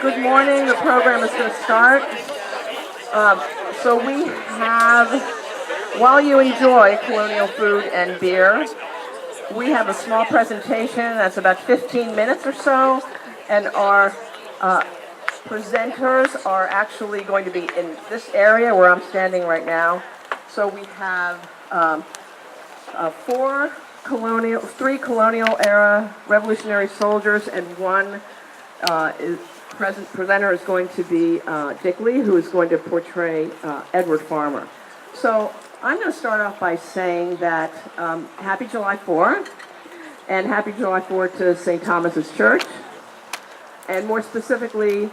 Good morning. The program is going to start. So we have, while you enjoy colonial food and beer, we have a small presentation that's about 15 minutes or so, and our presenters are actually going to be in this area where I'm standing right now. So we have three colonial era revolutionary soldiers, and one presenter is going to be Dick Lee, who is going to portray Edward Farmer. So I'm going to start off by saying that Happy July 4th, and Happy July 4th to St. Thomas's Church, and more specifically,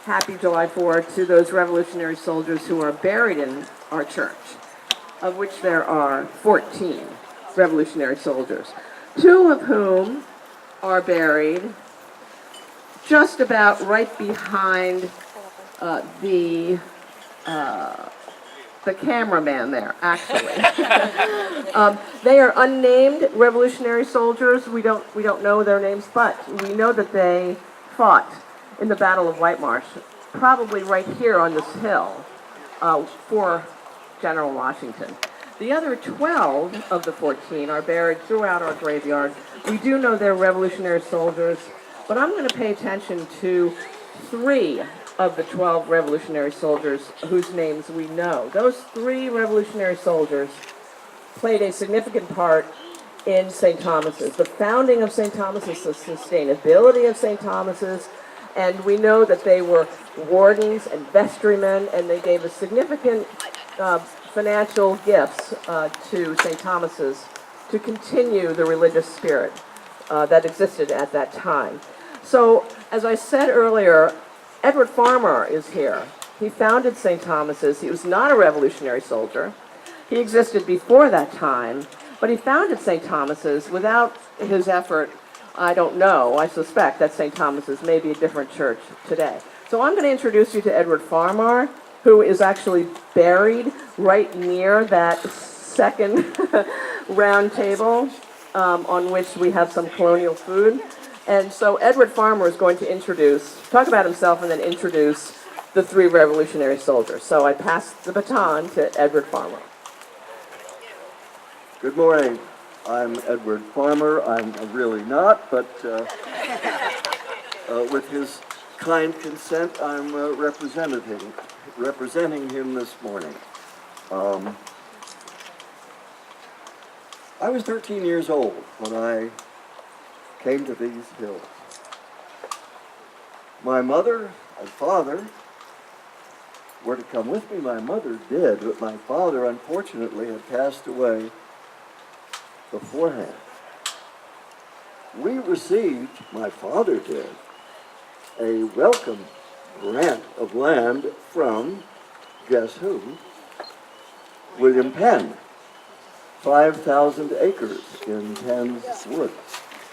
Happy July 4th to those revolutionary soldiers who are buried in our church, of which there are 14 revolutionary soldiers, two of whom are buried just about right behind the cameraman there, actually. They are unnamed revolutionary soldiers. We don't know their names, but we know that they fought in the Battle of White Marsh, probably right here on this hill, for General Washington. The other 12 of the 14 are buried throughout our graveyard. We do know they're revolutionary soldiers, but I'm going to pay attention to 3 of the 12 revolutionary soldiers whose names we know. Those 3 revolutionary soldiers played a significant part in St. Thomas's, the founding of St. Thomas's, the sustainability of St. Thomas's, and we know that they were wardens and vestrymen, and they gave a significant financial gifts to St. Thomas's to continue the religious spirit that existed at that time. So, as I said earlier, Edward Farmer is here. He founded St. Thomas's. He was not a revolutionary soldier. He existed before that time, but he founded St. Thomas's. Without his effort, I don't know, I suspect that St. Thomas's may be a different church today. So I'm going to introduce you to Edward Farmer, who is actually buried right near that second round table on which we have some colonial food. And so Edward Farmer is going to talk about himself and then introduce the 3 revolutionary soldiers. So I pass the baton to Edward Farmer. Good morning. I'm Edward Farmer. I'm really not, but with his kind consent, I'm representing him this morning. I was 13 years old when I came to these hills. My mother and father were to come with me. My mother did, but my father, unfortunately, had passed away beforehand. We received, my father did, a welcome grant of land from, guess who? William Penn. 5,000 acres in Penn's Woods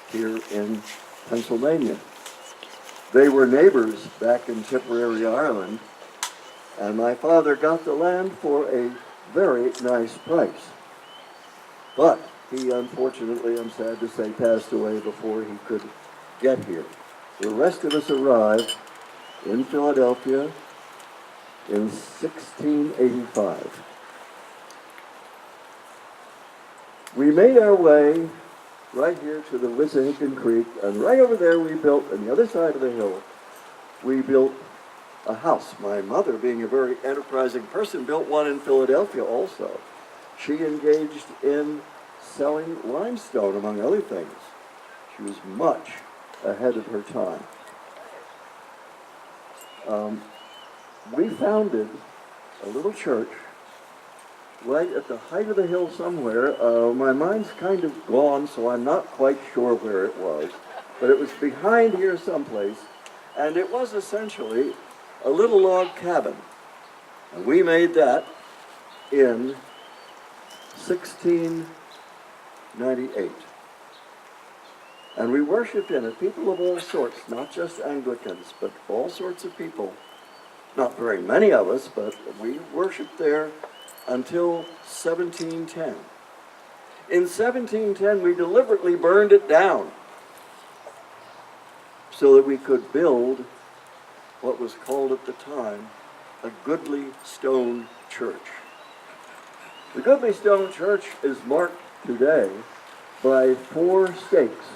here in Pennsylvania. They were neighbors back in Tipperary, Ireland, and my father got the land for a very nice price. But he, unfortunately, I'm sad to say, passed away before he could get here. The rest of us arrived in Philadelphia in 1685. We made our way right here to the Wissahickon Creek, and right over there we built, on the other side of the hill, we built a house. My mother, being a very enterprising person, built one in Philadelphia also. She engaged in selling limestone, among other things. She was much ahead of her time. We founded a little church right at the height of the hill somewhere. My mind's kind of gone, so I'm not quite sure where it was. But it was behind here someplace, and it was essentially a little log cabin. And we made that in 1698. And we worshiped in it people of all sorts, not just Anglicans, but all sorts of people. Not very many of us, but we worshiped there until 1710. In 1710, we deliberately burned it down so that we could build what was called at the time a goodly stone church. The goodly stone church is marked today by 4 stakes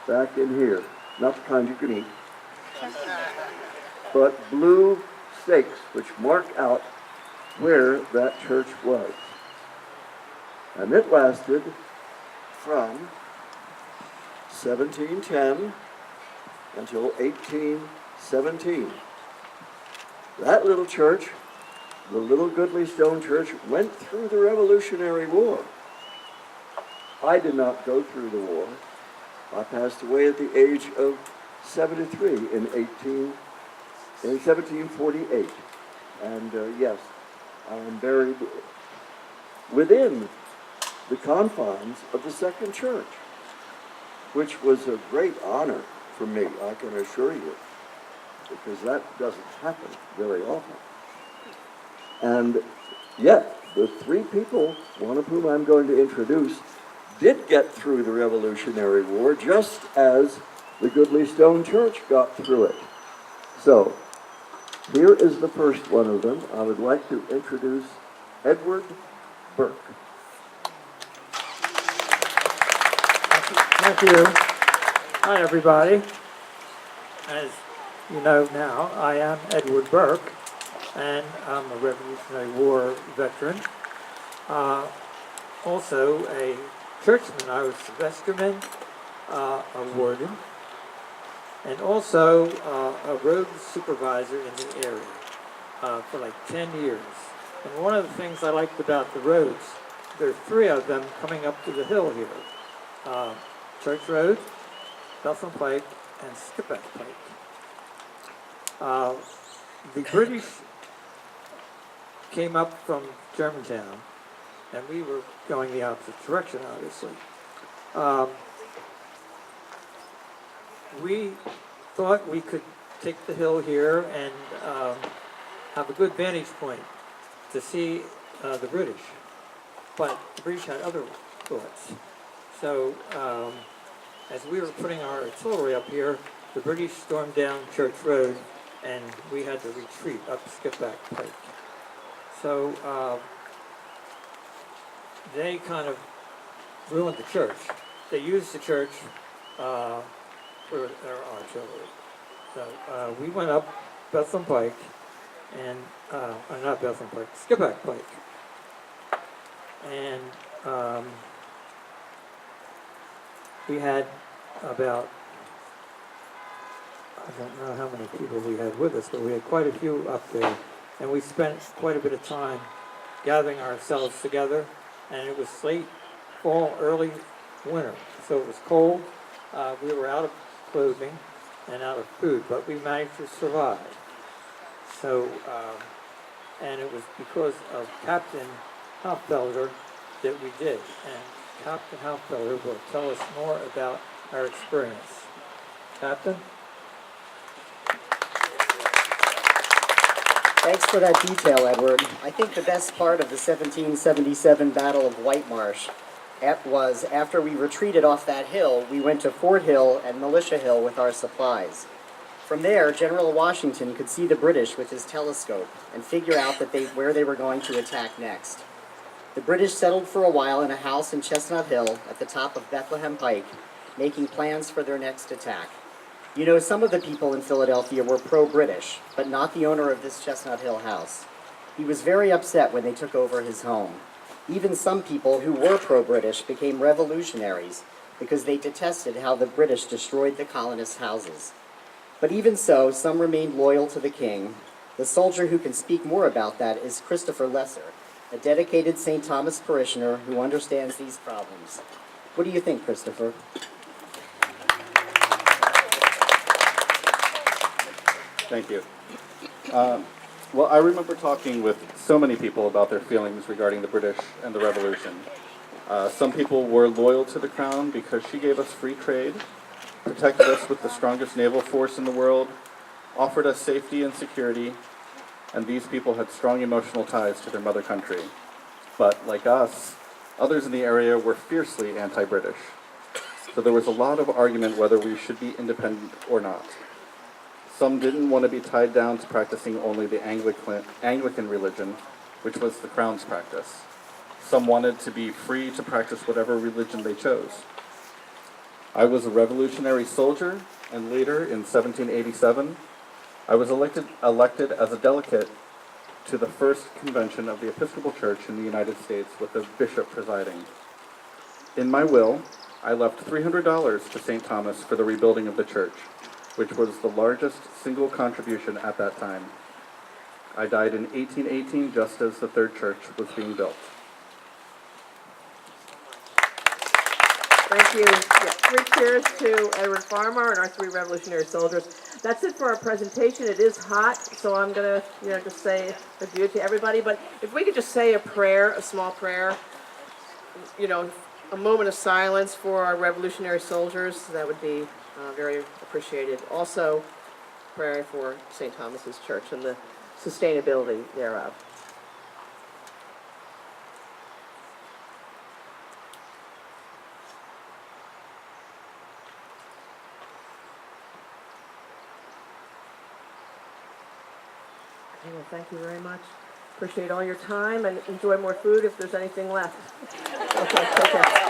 back in here, not the kind you can eat, but blue stakes which mark out where that church was. And it lasted from 1710 until 1817. That little church, the little goodly stone church, went through the Revolutionary War. I did not go through the war. I passed away at the age of 73 in 1748. And yes, I am buried within the confines of the Second Church, which was a great honor for me, I can assure you, because that doesn't happen very often. And yet, the 3 people, one of whom I'm going to introduce, did get through the Revolutionary War just as the Goodly Stone Church got through it. So, here is the first one of them. I would like to introduce Edward Burke. Thank you. Hi, everybody. As you know now, I am Edward Burke, and I'm a Revolutionary War veteran. Also a churchman. I was Sylvesterman, a warden, and also a road supervisor in the area for like 10 years. And one of the things I liked about the roads, there are 3 of them coming up to the hill here. Church Road, Bethlehem Pike, and Skippack Pike. The British came up from Germantown, and we were going the opposite direction, obviously. We thought we could take the hill here and have a good vantage point to see the British, but the British had other thoughts. So, as we were putting our artillery up here, the British stormed down Church Road, and we had to retreat up Skippack Pike. So, they kind of ruined the church. They used the church for their artillery. So, we went up Bethlehem Pike, and, not Bethlehem Pike, Skippack Pike. And, we had about, I don't know how many people we had with us, but we had quite a few up there. And we spent quite a bit of time gathering ourselves together. And it was late fall, early winter. So it was cold. We were out of clothing and out of food, but we managed to survive. So, and it was because of Captain Hauptfelder that we did. And Captain Hauptfelder will tell us more about our experience. Captain? Thanks for that detail, Edward. I think the best part of the 1777 Battle of White Marsh was after we retreated off that hill, we went to Fort Hill and Militia Hill with our supplies. From there, General Washington could see the British with his telescope and figure out where they were going to attack next. The British settled for a while in a house in Chestnut Hill at the top of Bethlehem Pike, making plans for their next attack. You know, some of the people in Philadelphia were pro-British, but not the owner of this Chestnut Hill house. He was very upset when they took over his home. Even some people who were pro-British became revolutionaries because they detested how the British destroyed the colonists' houses. But even so, some remained loyal to the king. The soldier who can speak more about that is Christopher Lesser, a dedicated St. Thomas parishioner who understands these problems. What do you think, Christopher? Thank you. Well, I remember talking with so many people about their feelings regarding the British and the Revolution. Some people were loyal to the crown because she gave us free trade, protected us with the strongest naval force in the world, offered us safety and security, and these people had strong emotional ties to their mother country. But like us, others in the area were fiercely anti-British. So there was a lot of argument whether we should be independent or not. Some didn't want to be tied down to practicing only the Anglican religion, which was the Crown's practice. Some wanted to be free to practice whatever religion they chose. I was a Revolutionary soldier, and later, in 1787, I was elected as a delegate to the first convention of the Episcopal Church in the United States with a bishop presiding. In my will, I left $300 to St. Thomas for the rebuilding of the church, which was the largest single contribution at that time. I died in 1818 just as the third church was being built. Thank you. Yeah, 3 cheers to Edward Farmer and our 3 Revolutionary soldiers. That's it for our presentation. It is hot, so I'm gonna, just say adieu to everybody. But if we could just say a prayer, a small prayer, a moment of silence for our Revolutionary soldiers, that would be very appreciated. Also, prayer for St. Thomas's Church and the sustainability thereof. Okay, well, thank you very much. Appreciate all your time and enjoy more food if there's anything left. Okay, take care.